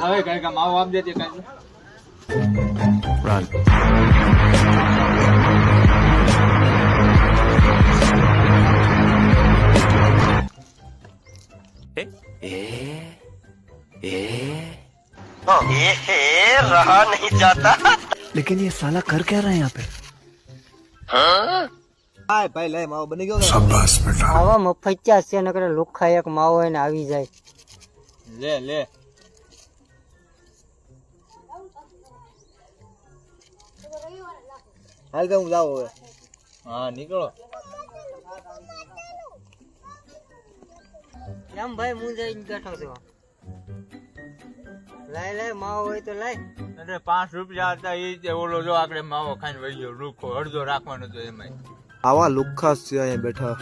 હવે કઈ કામ આવો આપ દેતી કઈ Run. रहा नहीं जाता। लेकिन ये साला कर क्या रहा है यहाँ पे? હાય ભાઈ લે માવો બની ગયો આવા મફચ્યા છે નકર લુખા એક માવો એને આવી જાય. લે લે હાલ કે હું જાઉં હવે. હા નીકળો કેમ ભાઈ હું જઈને બેઠો છું. લાય માવો હોય તો લાય. એટલે 5 રૂપિયા હતા એ તે ઓલો જો આકડે માવો ખાઈને વહી ગયો રૂખો અડધો રાખવાનો હતો એમાં આવા લુખ્ખા છે અહીંયા બેઠા